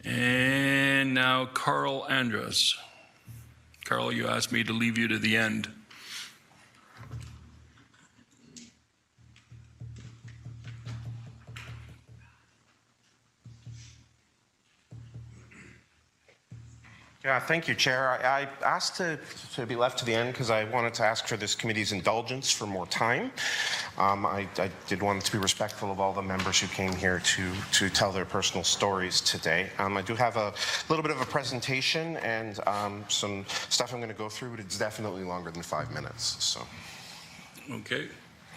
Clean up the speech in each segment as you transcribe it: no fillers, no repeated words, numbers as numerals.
And now Karl Andrus. Karl, you asked me to leave you to the end. Yeah, thank you, Chair. I asked to be left to the end because I wanted to ask for this committee's indulgence for more time. I did want to be respectful of all the members who came here to tell their personal stories today. I do have a little bit of a presentation and some stuff I'm going to go through, but it's definitely longer than 5 minutes. So. Okay.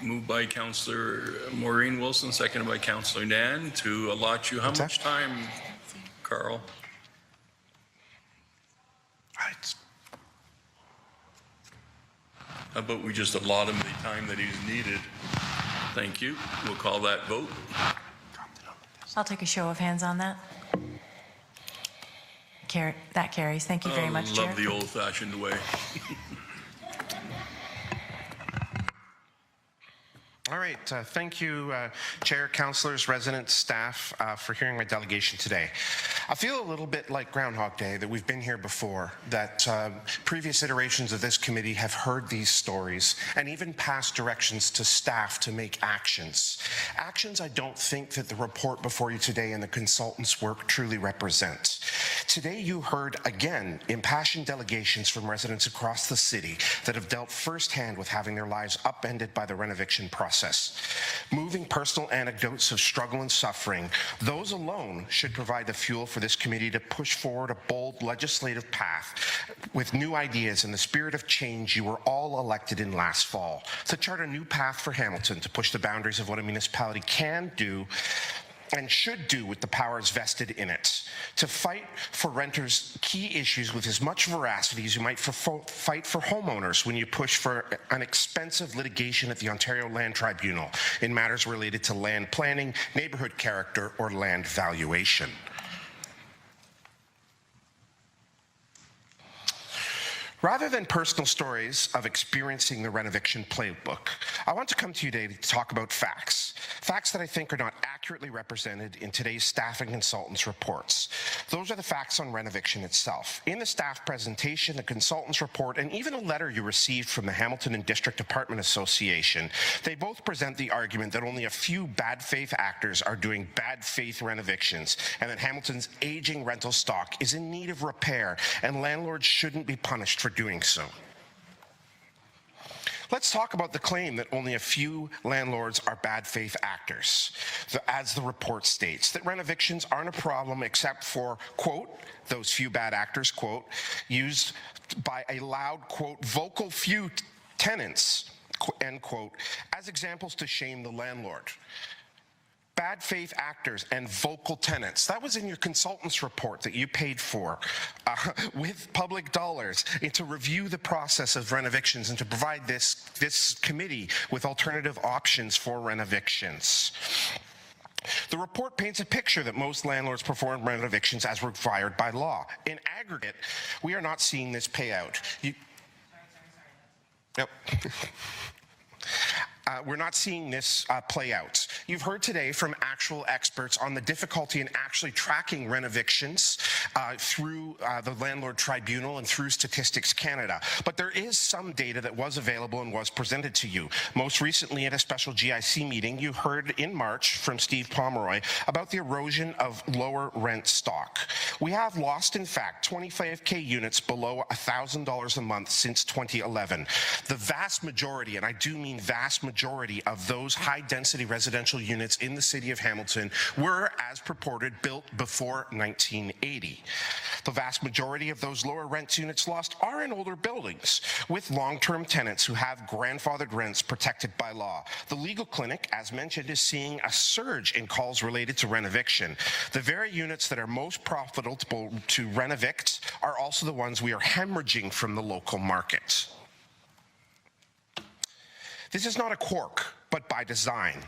Moved by Councillor Maureen Wilson, seconded by Councillor Dan to allot you how much time, Karl? How about we just allot him the time that he's needed? Thank you. We'll call that vote. I'll take a show of hands on that. That carries. Thank you very much, Chair. Love the old-fashioned way. All right, thank you, Chair, councillors, residents, staff, for hearing my delegation today. I feel a little bit like Groundhog Day, that we've been here before, that previous iterations of this committee have heard these stories and even passed directions to staff to make actions. Actions I don't think that the report before you today and the consultants' work truly represent. Today you heard, again, impassioned delegations from residents across the city that have dealt firsthand with having their lives upended by the renoviction process. Moving personal anecdotes of struggle and suffering, those alone should provide the fuel for this committee to push forward a bold legislative path with new ideas in the spirit of change you were all elected in last fall, to chart a new path for Hamilton to push the boundaries of what a municipality can do and should do with the powers vested in it, to fight for renters' key issues with as much veracity as you might fight for homeowners when you push for an expensive litigation at the Ontario Land Tribunal in matters related to land planning, neighbourhood character, or land valuation. Rather than personal stories of experiencing the renoviction playbook, I want to come to you today to talk about facts. Facts that I think are not accurately represented in today's staff and consultants' reports. Those are the facts on renoviction itself. In the staff presentation, the consultants' report, and even a letter you received from the Hamilton and District Apartment Association, they both present the argument that only a few bad faith actors are doing bad faith renovictions, and that Hamilton's aging rental stock is in need of repair, and landlords shouldn't be punished for doing so. Let's talk about the claim that only a few landlords are bad faith actors. As the report states, that renovictions aren't a problem except for, quote, those few bad actors, quote, used by a loud, quote, vocal few tenants, end quote, as examples to shame the landlord. Bad faith actors and vocal tenants. That was in your consultant's report that you paid for with public dollars to review the process of renovictions and to provide this committee with alternative options for renovictions. The report paints a picture that most landlords perform renovictions as required by law. In aggregate, we are not seeing this pay out. Yep. We're not seeing this play out. You've heard today from actual experts on the difficulty in actually tracking renovictions through the Landlord Tribunal and through Statistics Canada. But there is some data that was available and was presented to you. Most recently at a special GIC meeting, you heard in March from Steve Pomeroy about the erosion of lower rent stock. We have lost, in fact, 25K units below $1,000 a month since 2011. The vast majority, and I do mean vast majority, of those high-density residential units in the city of Hamilton were, as purported, built before 1980. The vast majority of those lower rent units lost are in older buildings with long-term tenants who have grandfathered rents protected by law. The legal clinic, as mentioned, is seeing a surge in calls related to renoviction. The very units that are most profitable to renovict are also the ones we are hemorrhaging from the local market. This is not a quirk, but by design.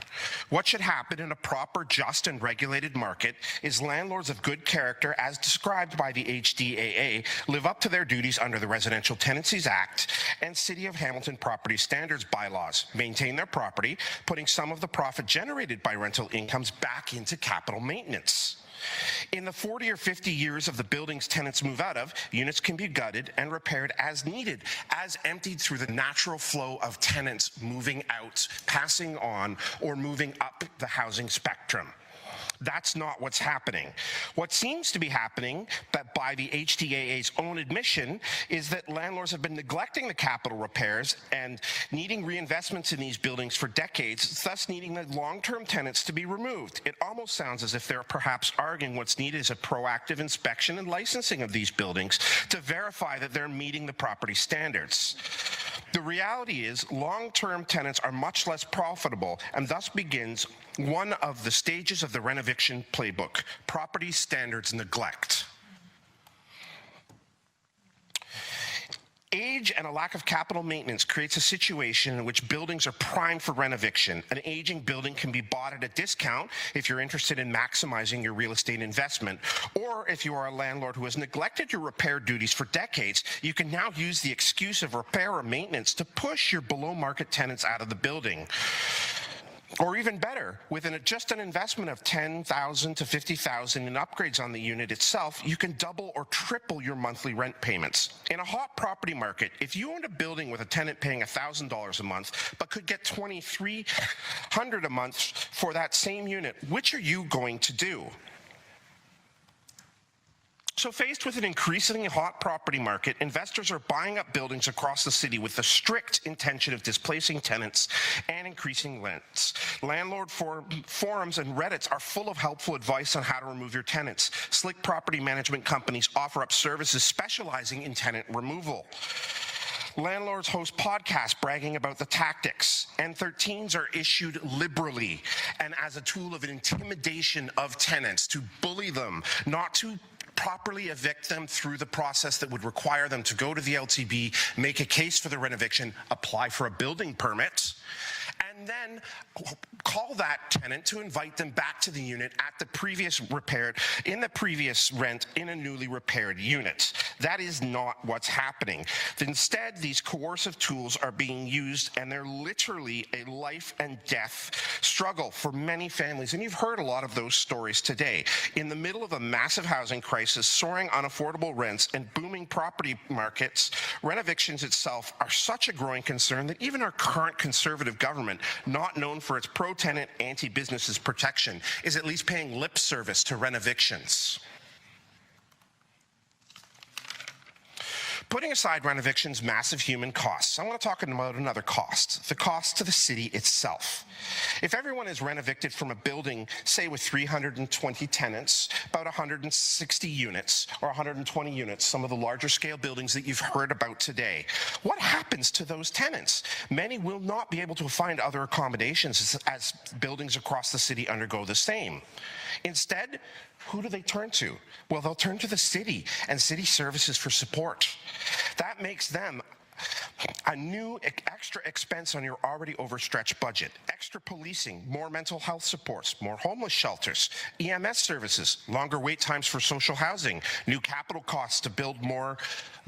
What should happen in a proper, just, and regulated market is landlords of good character, as described by the HDAA, live up to their duties under the Residential Tenancies Act and City of Hamilton Property Standards bylaws, maintain their property, putting some of the profit generated by rental incomes back into capital maintenance. In the 40 or 50 years of the buildings tenants move out of, units can be gutted and repaired as needed, as emptied through the natural flow of tenants moving out, passing on, or moving up the housing spectrum. That's not what's happening. What seems to be happening, but by the HDAA's own admission, is that landlords have been neglecting the capital repairs and needing reinvestments in these buildings for decades, thus needing the long-term tenants to be removed. It almost sounds as if they're perhaps arguing what's needed is a proactive inspection and licensing of these buildings to verify that they're meeting the property standards. The reality is long-term tenants are much less profitable, and thus begins one of the stages of the renoviction playbook: property standards neglect. Age and a lack of capital maintenance creates a situation in which buildings are primed for renoviction. An aging building can be bought at a discount if you're interested in maximizing your real estate investment, or if you are a landlord who has neglected your repair duties for decades, you can now use the excuse of repair or maintenance to push your below-market tenants out of the building. Or even better, with just an investment of $10,000 to $50,000 in upgrades on the unit itself, you can double or triple your monthly rent payments. In a hot property market, if you owned a building with a tenant paying $1,000 a month, but could get $2,300 a month for that same unit, which are you going to do? So faced with an increasingly hot property market, investors are buying up buildings across the city with the strict intention of displacing tenants and increasing rents. Landlord forums and Reddits are full of helpful advice on how to remove your tenants. Slick property management companies offer up services specializing in tenant removal. Landlords host podcasts bragging about the tactics, and 13s are issued liberally and as a tool of intimidation of tenants to bully them, not to properly evict them through the process that would require them to go to the LTB, make a case for the renoviction, apply for a building permit, and then call that tenant to invite them back to the unit at the previous rent in a newly repaired unit. That is not what's happening. Instead, these coercive tools are being used, and they're literally a life and death struggle for many families. And you've heard a lot of those stories today. In the middle of a massive housing crisis, soaring unaffordable rents, and booming property markets, renovictions itself are such a growing concern that even our current Conservative government, not known for its pro-tenant, anti-businesses protection, is at least paying lip service to renovictions. Putting aside renoviction's massive human costs, I want to talk about another cost, the cost to the city itself. If everyone is renovicted from a building, say with 320 tenants, about 160 units or 120 units, some of the larger scale buildings that you've heard about today, what happens to those tenants? Many will not be able to find other accommodations as buildings across the city undergo the same. Instead, who do they turn to? Well, they'll turn to the city and city services for support. That makes them a new extra expense on your already overstretched budget. Extra policing, more mental health supports, more homeless shelters, EMS services, longer wait times for social housing, new capital costs to build more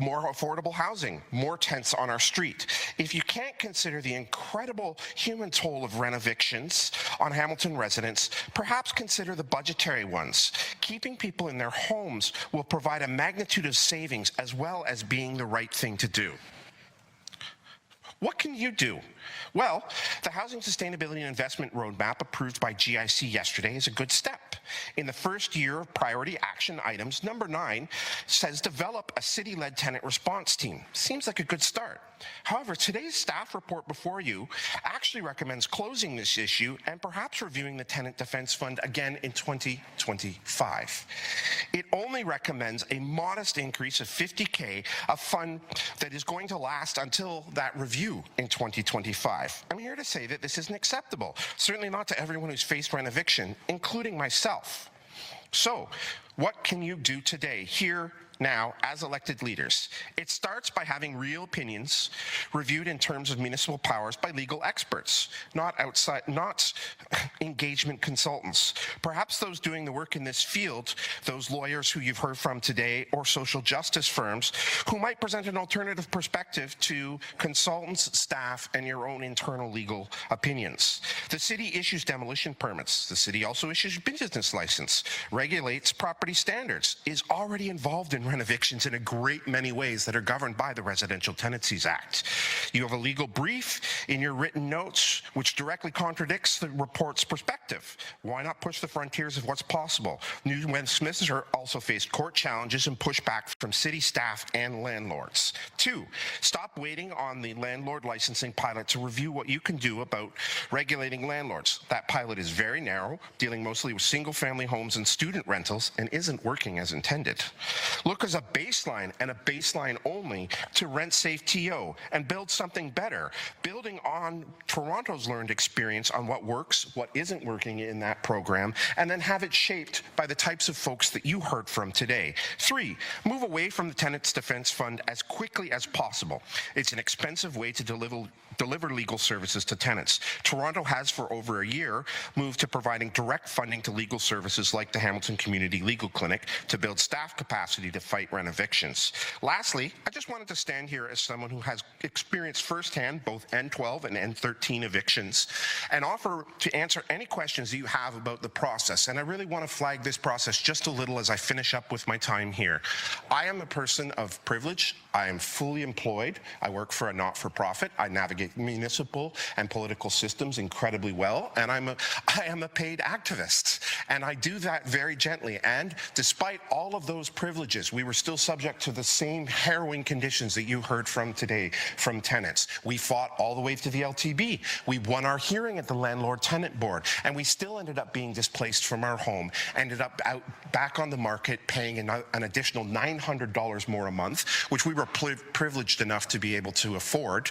affordable housing, more tents on our street. If you can't consider the incredible human toll of renovictions on Hamilton residents, perhaps consider the budgetary ones. Keeping people in their homes will provide a magnitude of savings as well as being the right thing to do. What can you do? Well, the Housing Sustainability and Investment Roadmap approved by GIC yesterday is a good step. In the first year of priority action items, number 9 says develop a city-led tenant response team. Seems like a good start. However, today's staff report before you actually recommends closing this issue and perhaps reviewing the Tenant Defense Fund again in 2025. It only recommends a modest increase of $50K, a fund that is going to last until that review in 2025. I'm here to say that this isn't acceptable, certainly not to everyone who's faced renoviction, including myself. So, what can you do today, here now as elected leaders. It starts by having real opinions reviewed in terms of municipal powers by legal experts, not engagement consultants. Perhaps those doing the work in this field, those lawyers who you've heard from today, or social justice firms who might present an alternative perspective to consultants, staff, and your own internal legal opinions. The city issues demolition permits. The city also issues business license, regulates property standards, is already involved in renovictions in a great many ways that are governed by the Residential Tenancies Act. You have a legal brief in your written notes which directly contradicts the report's perspective. Why not push the frontiers of what's possible? New Westminster also faced court challenges and pushback from city staff and landlords. 2, stop waiting on the landlord licensing pilot to review what you can do about regulating landlords. That pilot is very narrow, dealing mostly with single-family homes and student rentals, and isn't working as intended. Look as a baseline, and a baseline only, to rent-safe TO and build something better, building on Toronto's learned experience on what works, what isn't working in that program, and then have it shaped by the types of folks that you heard from today. 3, move away from the Tenants Defense Fund as quickly as possible. It's an expensive way to deliver legal services to tenants. Toronto has for over a year moved to providing direct funding to legal services like the Hamilton Community Legal Clinic to build staff capacity to fight renovictions. Lastly, I just wanted to stand here as someone who has experienced firsthand both N12 and N13 evictions and offer to answer any questions that you have about the process. And I really want to flag this process just a little as I finish up with my time here. I am a person of privilege. I am fully employed. I work for a not-for-profit. I navigate municipal and political systems incredibly well, and I am a paid activist, and I do that very gently. And despite all of those privileges, we were still subject to the same harrowing conditions that you heard from today from tenants. We fought all the way to the LTB. We won our hearing at the Landlord-Tenant Board, and we still ended up being displaced from our home, ended up back on the market paying an additional $900 more a month, which we were privileged enough to be able to afford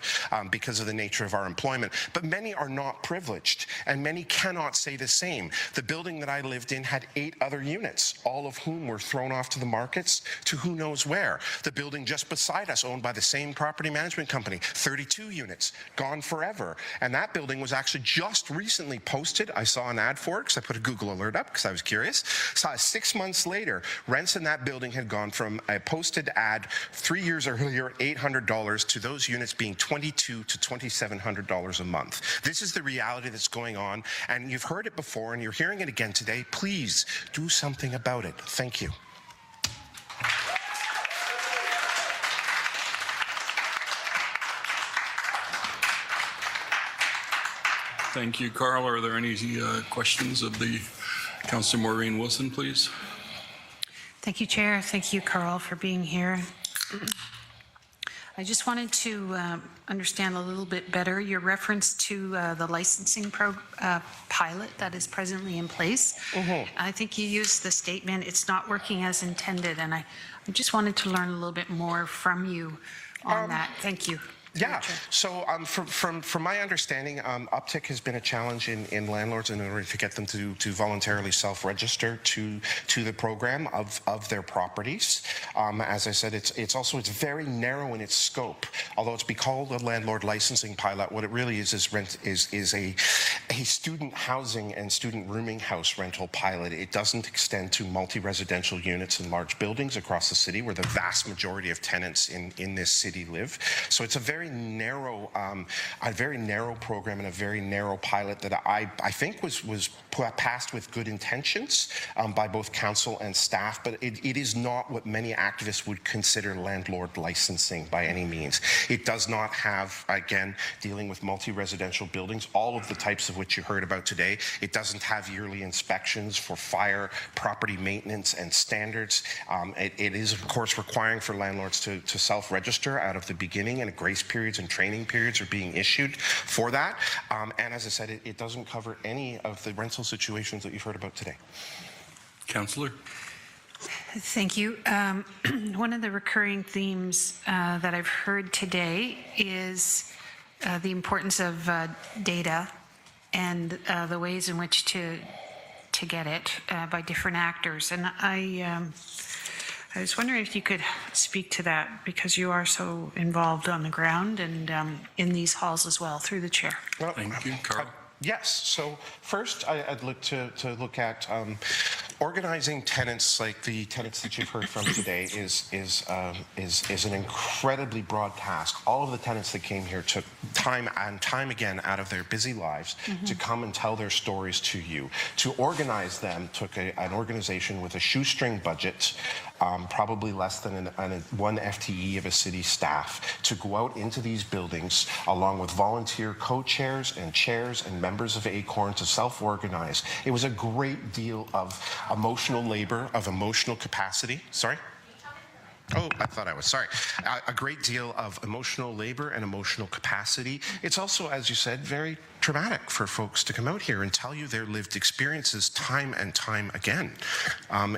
because of the nature of our employment. But many are not privileged, and many cannot say the same. The building that I lived in had 8 other units, all of whom were thrown off to the markets to who knows where. The building just beside us, owned by the same property management company, 32 units, gone forever. And that building was actually just recently posted. I saw an ad for it because I put a Google alert up because I was curious. Saw 6 months later, rents in that building had gone from a posted ad 3 years earlier, $800, to those units being $2,200 to $2,700 a month. This is the reality that's going on, and you've heard it before, and you're hearing it again today. Please do something about it. Thank you. Thank you, Karl. Are there any questions of the Councillor Maureen Wilson, please? Thank you, Chair. Thank you, Karl, for being here. I just wanted to understand a little bit better your reference to the licensing pilot that is presently in place. I think you used the statement, it's not working as intended, and I just wanted to learn a little bit more from you on that. Thank you. Yeah, so from my understanding, uptick has been a challenge in landlords in order to get them to voluntarily self-register to the program of their properties. As I said, it's very narrow in its scope. Although it's be called a landlord licensing pilot, what it really is a student housing and student rooming house rental pilot. It doesn't extend to multi-residential units in large buildings across the city where the vast majority of tenants in this city live. So it's a very narrow program and a very narrow pilot that I think was passed with good intentions by both council and staff, but it is not what many activists would consider landlord licensing by any means. It does not have, again, dealing with multi-residential buildings, all of the types of which you heard about today. It doesn't have yearly inspections for fire, property maintenance, and standards. It is, of course, requiring for landlords to self-register out of the beginning, and grace periods and training periods are being issued for that. And as I said, it doesn't cover any of the rental situations that you've heard about today. Councillor? Thank you. One of the recurring themes that I've heard today is the importance of data and the ways in which to get it by different actors. And I was wondering if you could speak to that because you are so involved on the ground and in these halls as well, through the chair. Well, Thank you, Karl. Yes. So first, I'd look to look at organizing tenants like the tenants that you've heard from today is an incredibly broad task. All of the tenants that came here took time and time again out of their busy lives to come and tell their stories to you. To organize them took an organization with a shoestring budget, probably less than one FTE of a city staff, to go out into these buildings along with volunteer co-chairs and chairs and members of ACORN to self-organize. It was a great deal of emotional labor, of emotional capacity. Sorry? Oh, I thought I was, sorry. A great deal of emotional labor and emotional capacity. It's also, as you said, very traumatic for folks to come out here and tell you their lived experiences time and time again.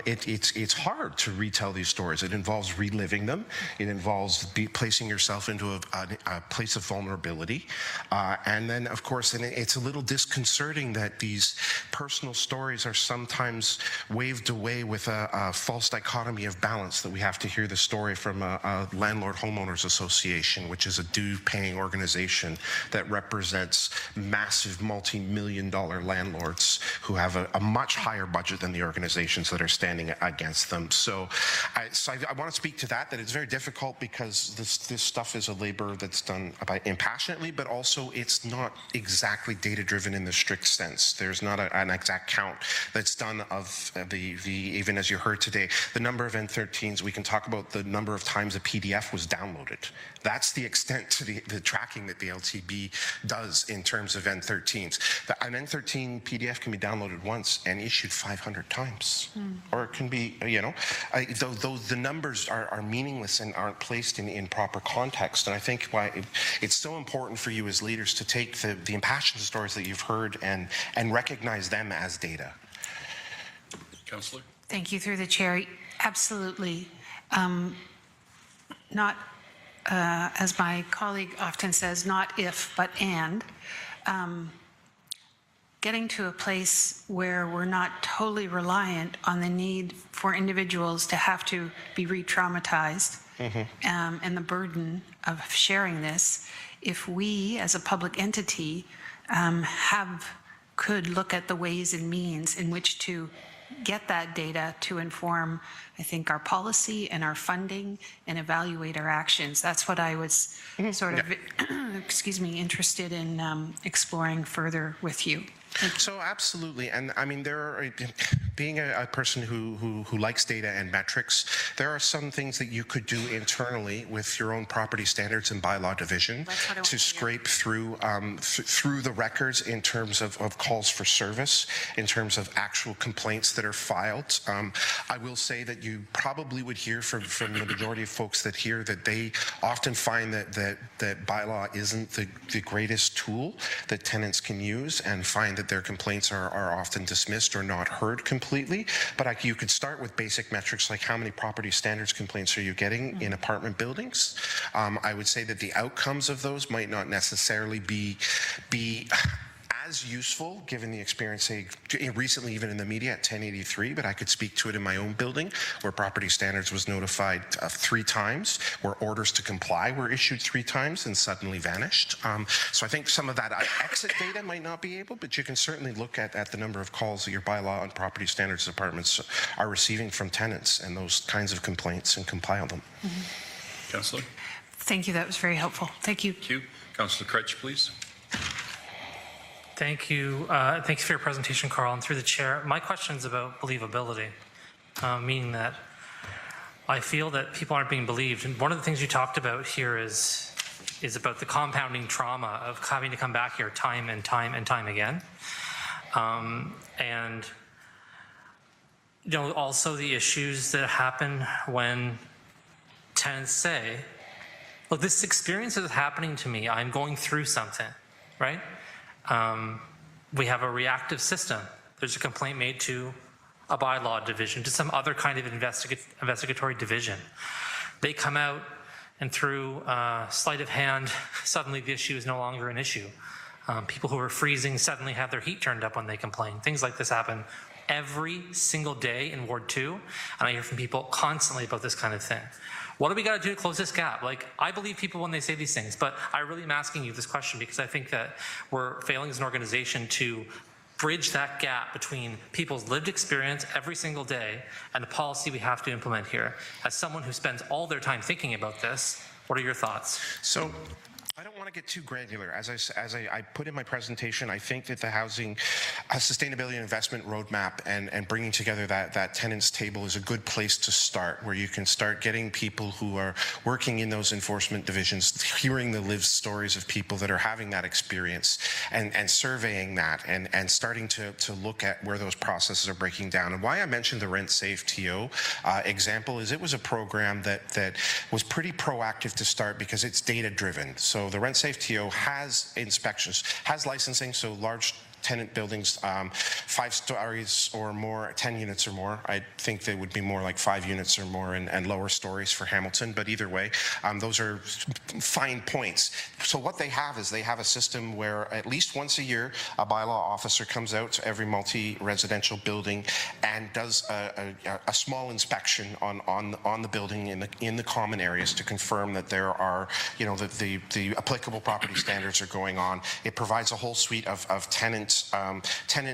It's hard to retell these stories. It involves reliving them. It involves placing yourself into a place of vulnerability. And then, of course, it's a little disconcerting that these personal stories are sometimes waved away with a false dichotomy of balance, that we have to hear the story from a Landlord Homeowners Association, which is a due-paying organization that represents massive multi-million-dollar landlords who have a much higher budget than the organizations that are standing against them. So I want to speak to that it's very difficult because this stuff is a labor that's done impassionately, but also it's not exactly data-driven in the strict sense. There's not an exact count that's done of even as you heard today, the number of N13s. We can talk about the number of times a PDF was downloaded. That's the extent to the tracking that the LTB does in terms of N13s. An N13 PDF can be downloaded once and issued 500 times. Or it can be, the numbers are meaningless and aren't placed in proper context. And I think why it's so important for you as leaders to take the impassioned stories that you've heard and recognize them as data. Councillor? Thank you, through the chair. Absolutely. Not, as my colleague often says, not if, but and. Getting to a place where we're not totally reliant on the need for individuals to have to be re-traumatized and the burden of sharing this. If we, as a public entity, could look at the ways and means in which to get that data to inform, I think, our policy and our funding and evaluate our actions. That's what I was sort of, interested in exploring further with you. So absolutely, and I mean, being a person who likes data and metrics, there are some things that you could do internally with your own property standards and bylaw division to scrape through the records in terms of calls for service, in terms of actual complaints that are filed. I will say that you probably would hear from the majority of folks that hear that they often find that bylaw isn't the greatest tool that tenants can use, and find that their complaints are often dismissed or not heard completely. But you could start with basic metrics like how many property standards complaints are you getting in apartment buildings. I would say that the outcomes of those might not necessarily be as useful, given the experience, say, recently even in the media at 1083, but I could speak to it in my own building where property standards was notified 3 times, where orders to comply were issued 3 times and suddenly vanished. So I think some of that exit data might not be able, but you can certainly look at the number of calls that your bylaw and property standards departments are receiving from tenants and those kinds of complaints and compile them. Councillor? Thank you. That was very helpful. Thank you. Thank you. Councillor Kretsch, please. Thank you. Thanks for your presentation, Karl. And through the chair, my question is about believability, meaning that I feel that people aren't being believed. And one of the things you talked about here is about the compounding trauma of having to come back here time and time and time again. And also the issues that happen when tenants say, look, this experience is happening to me. I'm going through something, right? We have a reactive system. There's a complaint made to a bylaw division, to some other kind of investigatory division. They come out, and through sleight of hand, suddenly the issue is no longer an issue. People who are freezing suddenly have their heat turned up when they complain. Things like this happen every single day in Ward 2, and I hear from people constantly about this kind of thing. What do we got to do to close this gap? Like, I believe people when they say these things, but I really am asking you this question because I think that we're failing as an organization to bridge that gap between people's lived experience every single day and the policy we have to implement here. As someone who spends all their time thinking about this, what are your thoughts? So I don't want to get too granular. As I put in my presentation, I think that the housing sustainability and investment roadmap and bringing together that tenants table is a good place to start, where you can start getting people who are working in those enforcement divisions, hearing the lived stories of people that are having that experience and surveying that and starting to look at where those processes are breaking down. And why I mentioned the Rent Safe TO example is it was a program that was pretty proactive to start because it's data driven. So the Rent Safe TO has inspections, has licensing, so large tenant buildings, 5 stories or more, 10 units or more. I think they would be more like 5 units or more and lower stories for Hamilton, but either way, those are fine points. So what they have is they have a system where at least once a year, a bylaw officer comes out to every multi-residential building and does a small inspection on the building in the common areas to confirm that there are, you know, that the applicable property standards are going on. It provides a whole suite of tenant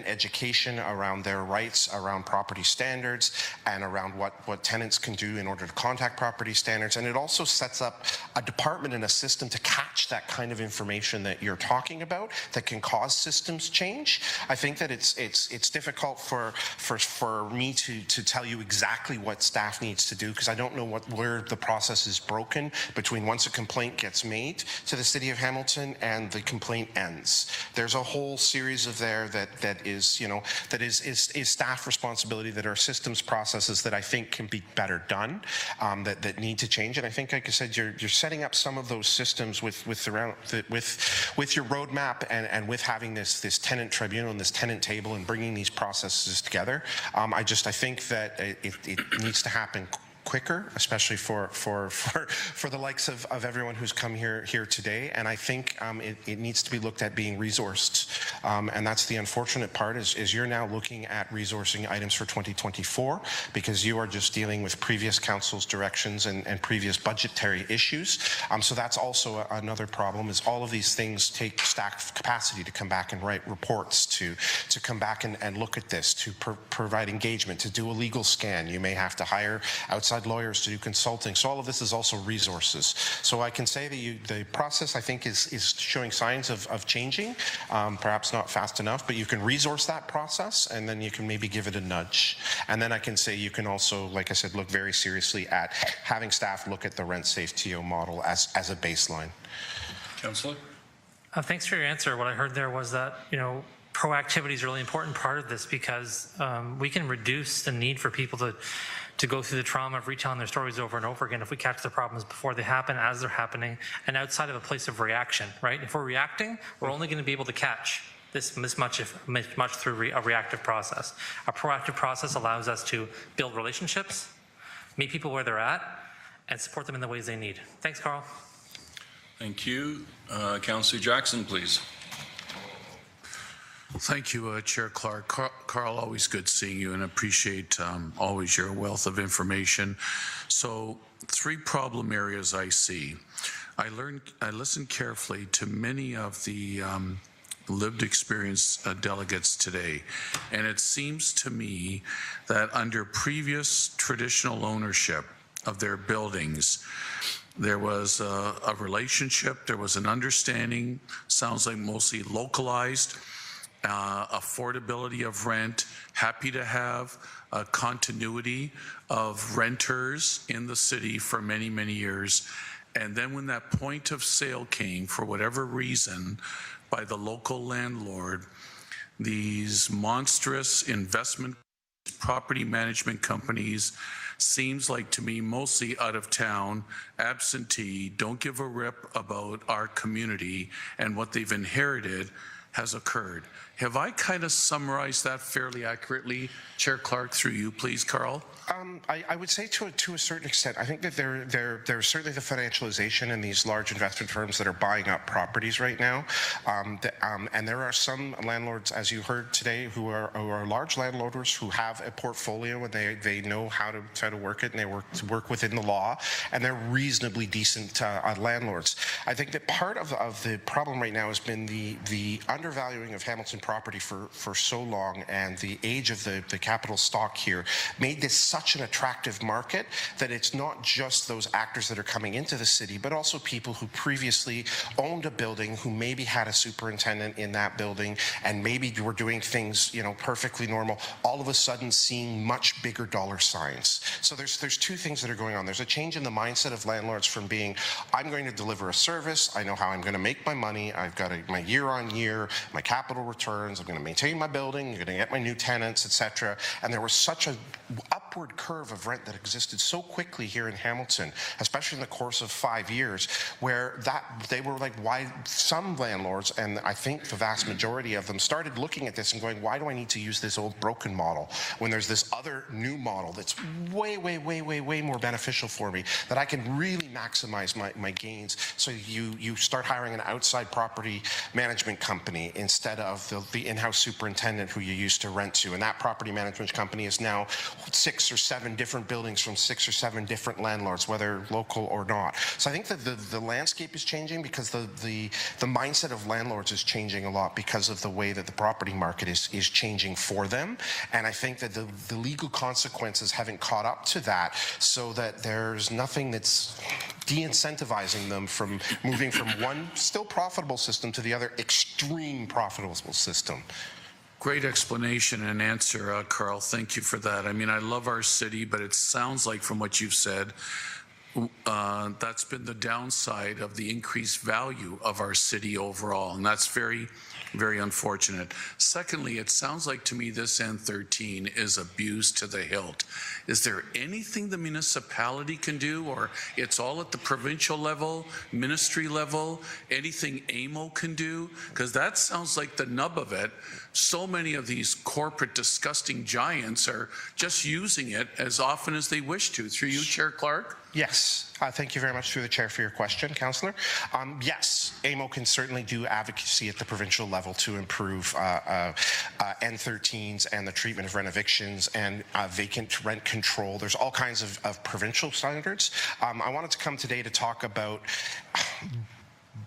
education around their rights, around property standards, and around what tenants can do in order to contact property standards. And it also sets up a department and a system to catch that kind of information that you're talking about that can cause systems change. I think that it's difficult for me to tell you exactly what staff needs to do because I don't know where the process is broken between once a complaint gets made to the City of Hamilton and the complaint ends. There's a whole series of there that is, you know, that is staff responsibility, that are systems processes that I think can be better done, that need to change. And I think, like I said, you're setting up some of those systems with your roadmap and with having this tenant tribunal and this tenant table and bringing these processes together. I think that it needs to happen quicker, especially for the likes of everyone who's come here today. And I think it needs to be looked at being resourced. And that's the unfortunate part is you're now looking at resourcing items for 2024 because you are just dealing with previous council's directions and previous budgetary issues. So that's also another problem is all of these things take staff capacity to come back and write reports, to come back and look at this, to provide engagement, to do a legal scan. You may have to hire outside lawyers to do consulting. So all of this is also resources. So I can say that the process, I think, is showing signs of changing, perhaps not fast enough, but you can resource that process and then you can maybe give it a nudge. And then I can say you can also, like I said, look very seriously at having staff look at the Rent Safe TO model as a baseline. Councillor? Thanks for your answer. What I heard there was that, you know, proactivity is a really important part of this because we can reduce the need for people to go through the trauma of retelling their stories over and over again if we catch the problems before they happen, as they're happening, and outside of a place of reaction, right? If we're reacting, we're only going to be able to catch this much through a reactive process. A proactive process allows us to build relationships, meet people where they're at, and support them in the ways they need. Thanks, Karl. Thank you. Councillor Jackson, please. Thank you, Chair Clark. Karl, always good seeing you and appreciate always your wealth of information. So 3 problem areas I see. I listened carefully to many of the lived experience delegates today, and it seems to me that under previous traditional ownership of their buildings, there was a relationship, there was an understanding, sounds like mostly localized, affordability of rent, happy to have a continuity of renters in the city for many, many years. And then when that point of sale came, for whatever reason, by the local landlord, these monstrous investment property management companies, seems like to me mostly out of town, absentee, don't give a rip about our community and what they've inherited has occurred. Have I kind of summarized that fairly accurately? Chair Clark, through you, please, Karl. I would say to a certain extent, I think that there's certainly the financialization in these large investment firms that are buying up properties right now. And there are some landlords, as you heard today, who are large landlords who have a portfolio and they know how to work it, and they work within the law, and they're reasonably decent landlords. I think that part of the problem right now has been the undervaluing of Hamilton property for so long, and the age of the capital stock here made this such an attractive market that it's not just those actors that are coming into the city, but also people who previously owned a building, who maybe had a superintendent in that building and maybe were doing things, you know, perfectly normal, all of a sudden seeing much bigger dollar signs. So there's two things that are going on. There's a change in the mindset of landlords from being, I'm going to deliver a service, I know how I'm going to make my money, I've got my year on year, my capital returns, I'm going to maintain my building, I'm going to get my new tenants, etc. And there was such a upward curve of rent that existed so quickly here in Hamilton, especially in the course of 5 years, where they were like, why some landlords, and I think the vast majority of them, started looking at this and going, why do I need to use this old broken model when there's this other new model that's way more beneficial for me, that I can really maximize my gains. So you start hiring an outside property management company instead of the in-house superintendent who you used to rent to, and that property management company is now 6 or 7 different buildings from 6 or 7 different landlords, whether local or not. So I think that the landscape is changing because the mindset of landlords is changing a lot because of the way that the property market is changing for them. And I think that the legal consequences haven't caught up to that, so that there's nothing that's de-incentivizing them from moving from one still profitable system to the other extreme profitable system. Great explanation and answer, Karl. Thank you for that. I mean, I love our city, but it sounds like from what you've said, that's been the downside of the increased value of our city overall, and that's very, very unfortunate. Secondly, it sounds like to me this N13 is abused to the hilt. Is there anything the municipality can do, or it's all at the provincial level, ministry level, anything AMO can do? Because that sounds like the nub of it. So many of these corporate disgusting giants are just using it as often as they wish to. Through you, Chair Clark? Yes. Thank you very much through the chair for your question, Councillor. Yes, AMO can certainly do advocacy at the provincial level to improve N13s and the treatment of renovictions and vacant rent control. There's all kinds of provincial standards. I wanted to come today to talk about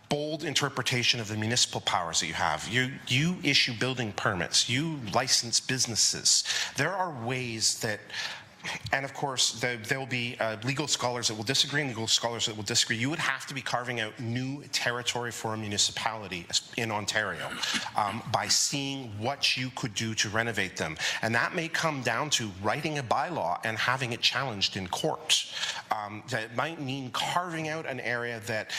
bold interpretation of the municipal powers that you have. You issue building permits, you license businesses. There are ways that, and of course, there will be legal scholars that will disagree and legal scholars that will disagree. You would have to be carving out new territory for a municipality in Ontario by seeing what you could do to renovate them. And that may come down to writing a bylaw and having it challenged in court. That might mean carving out an area that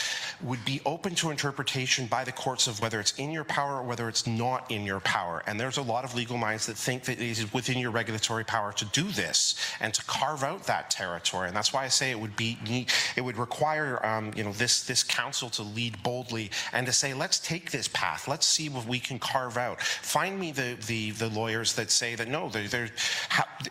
would be open to interpretation by the courts of whether it's in your power or whether it's not in your power. And there's a lot of legal minds that think that it is within your regulatory power to do this and to carve out that territory. And that's why I say it would require this council to lead boldly and to say, let's take this path, let's see what we can carve out. Find me the lawyers that say that no,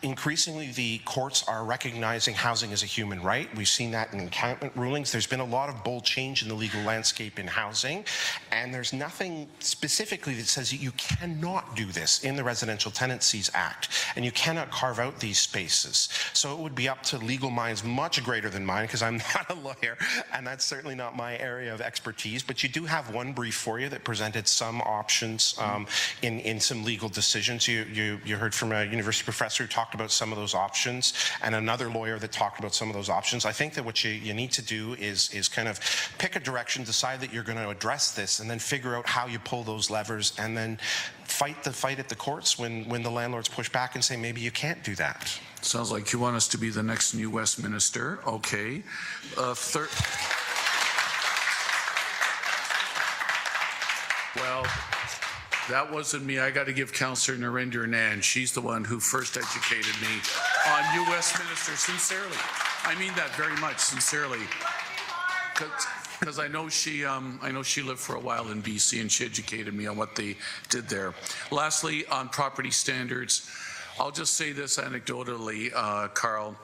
increasingly the courts are recognizing housing as a human right. We've seen that in encampment rulings. There's been a lot of bold change in the legal landscape in housing, and there's nothing specifically that says you cannot do this in the Residential Tenancies Act, and you cannot carve out these spaces. So it would be up to legal minds much greater than mine, because I'm not a lawyer, and that's certainly not my area of expertise, but you do have one brief for you that presented some options in some legal decisions. You heard from a university professor who talked about some of those options, and another lawyer that talked about some of those options. I think that what you need to do is kind of pick a direction, decide that you're going to address this, and then figure out how you pull those levers, and then fight the fight at the courts when the landlords push back and say maybe you can't do that. Sounds like you want us to be the next new Westminster. Okay. Well, that wasn't me. I got to give Councillor Narendra Anand. She's the one who first educated me on New Westminster. Sincerely. I mean that very much, sincerely. because I know she lived for a while in BC, and she educated me on what they did there. Lastly, on property standards, I'll just say this anecdotally, Karl.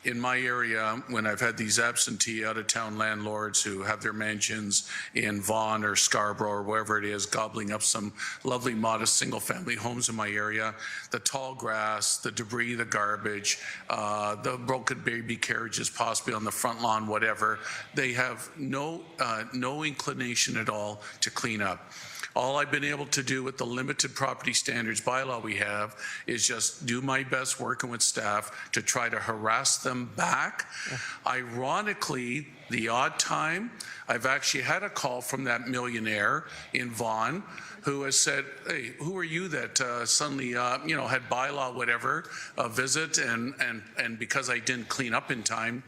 In my area, when I've had these absentee out-of-town landlords who have their mansions in Vaughan or Scarborough or wherever it is, gobbling up some lovely, modest, single-family homes in my area, the tall grass, the debris, the garbage, the broken baby carriages possibly on the front lawn, whatever, they have no inclination at all to clean up. All I've been able to do with the limited property standards bylaw we have is just do my best working with staff to try to harass them back. Ironically, the odd time, I've actually had a call from that millionaire in Vaughan who has said, hey, who are you that suddenly, had bylaw whatever, visit, and because I didn't clean up in time,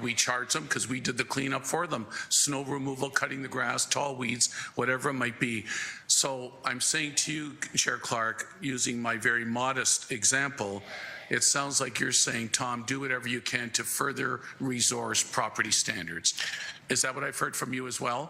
we charge them because we did the cleanup for them. Snow removal, cutting the grass, tall weeds, whatever it might be. So I'm saying to you, Chair Clark, using my very modest example, it sounds like you're saying, Tom, do whatever you can to further resource property standards. Is that what I've heard from you as well?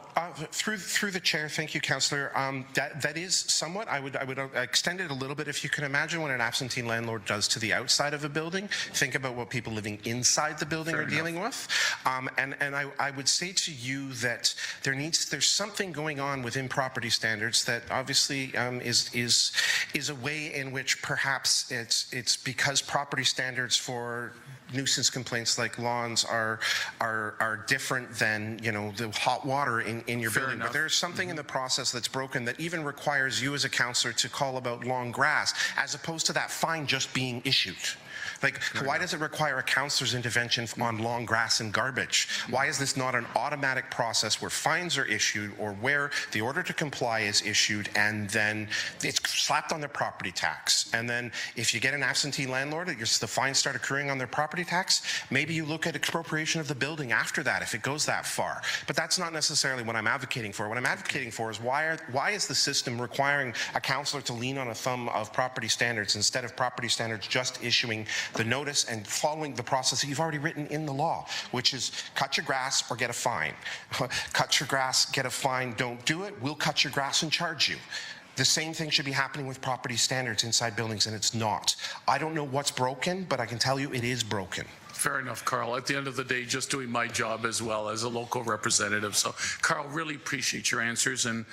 Through the chair, thank you, Councillor. That is somewhat. I would extend it a little bit. If you can imagine what an absentee landlord does to the outside of a building, think about what people living inside the building are dealing with. And I would say to you that there's something going on within property standards that obviously is a way in which perhaps it's because property standards for nuisance complaints like lawns are different than the hot water in your building. But there's something in the process that's broken that even requires you as a councillor to call about long grass as opposed to that fine just being issued. Like, why does it require a councillor's intervention on long grass and garbage? Why is this not an automatic process where fines are issued or where the order to comply is issued and then it's slapped on their property tax? And then if you get an absentee landlord, the fines start accruing on their property tax, maybe you look at expropriation of the building after that if it goes that far. But that's not necessarily what I'm advocating for. What I'm advocating for is why is the system requiring a councillor to lean on a thumb of property standards instead of property standards just issuing the notice and following the process that you've already written in the law, which is cut your grass or get a fine. Cut your grass, get a fine, don't do it, we'll cut your grass and charge you. The same thing should be happening with property standards inside buildings, and it's not. I don't know what's broken, but I can tell you it is broken. Fair enough, Karl. At the end of the day, just doing my job as well as a local representative. So, Karl, really appreciate your answers. And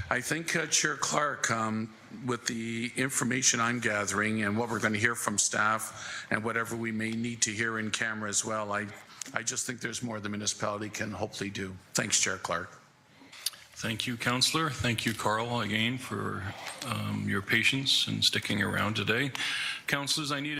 I think, Chair Clark, with the information I'm gathering and what we're going to hear from staff and whatever we may need to hear in camera as well, I just think there's more the municipality can hopefully do. Thanks, Chair Clark. Thank you, Councillor. Thank you, Karl, again for your patience and sticking around today. Councillors, I need